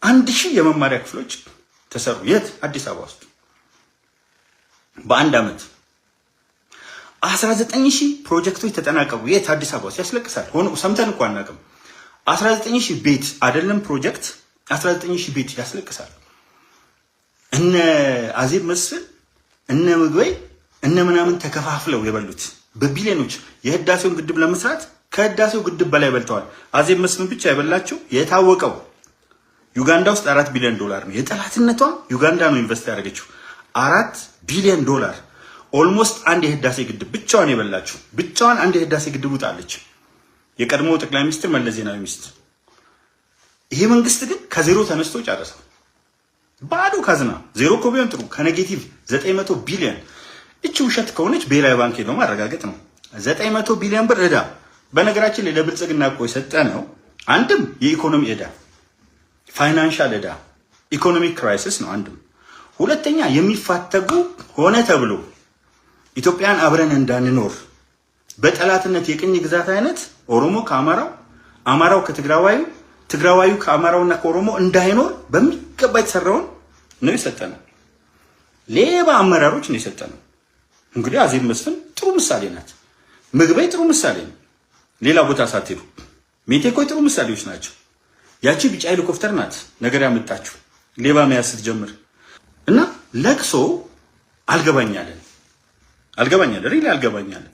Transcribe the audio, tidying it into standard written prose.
1000 የመማሪያ ክፍሎች ተሰሩ። የት? አዲስ አበባ ውስጥ በአንድ አመት 19000 ፕሮጀክቶች ተጠናቀቁ። የት? አዲስ አበባ ውስጥ። ያስለቅሳል። ሆኖ ሰምተን እንኳን አናውቅም። 19000 ቤት አይደለም ፕሮጀክት 19000 ቤት ያስለቅሳል። እነ አዜብ መስፍን እነ ምግበይ እነ ምናምን ተከፋፍለው የበሉት በቢሊዮኖች የህዳሴውን ግድብ ለመስራት ከህዳሴው ግድብ በላይ በልተዋል። አዜብ መስፍን ብቻ የበላቸው የታወቀው ዩጋንዳ ውስጥ $4 ቢሊዮን ነው። የጠላትነቷ ዩጋንዳ ነው ኢንቨስት ያደረገችው $4 ቢሊዮን። ኦልሞስት አንድ የህዳሴ ግድብ ብቻዋን የበላችው ብቻዋን አንድ የህዳሴ ግድብ ውጣለች። የቀድሞው ጠቅላይ ሚኒስትር መለስ ዜናዊ ሚስት። ይሄ መንግስት ግን ከዜሮ ተነስቶ ጨረሰ። ባዶ ካዝና ዜሮ እኮ ቢሆን ጥሩ ከኔጌቲቭ 900 ቢሊዮን። እቺ ውሸት ከሆነች ብሔራዊ ባንክ ሄዶ ማረጋገጥ ነው። 900 ቢሊዮን ብር ዕዳ በነገራችን ላይ ለብልጽግና እኮ የሰጠ ነው። አንድም የኢኮኖሚ ዕዳ ፋይናንሻል ዕዳ ኢኮኖሚክ ክራይሲስ ነው አንድም። ሁለተኛ የሚፋተጉ ሆነ ተብሎ ኢትዮጵያን አብረን እንዳንኖር በጠላትነት የቅኝ ግዛት አይነት ኦሮሞ ከአማራው አማራው ከትግራዋዩ ትግራዋዩ ከአማራውና ከኦሮሞ እንዳይኖር በሚገባ የተሰራውን ነው የሰጠነው። ሌባ አመራሮች ነው የሰጠነው። እንግዲህ አዜብ መስፍን ጥሩ ምሳሌ ናት። ምግበይ ጥሩ ምሳሌ ነው። ሌላ ቦታ ሳትሄዱ ሜቴኮ ጥሩ ምሳሌዎች ናቸው። ያቺ ቢጫ ሄሊኮፕተር ናት ነገር ያመጣችው ሌባ መያዝ ስትጀምር። እና ለቅሶ አልገባኛለን ሪሊ አልገባኛለን።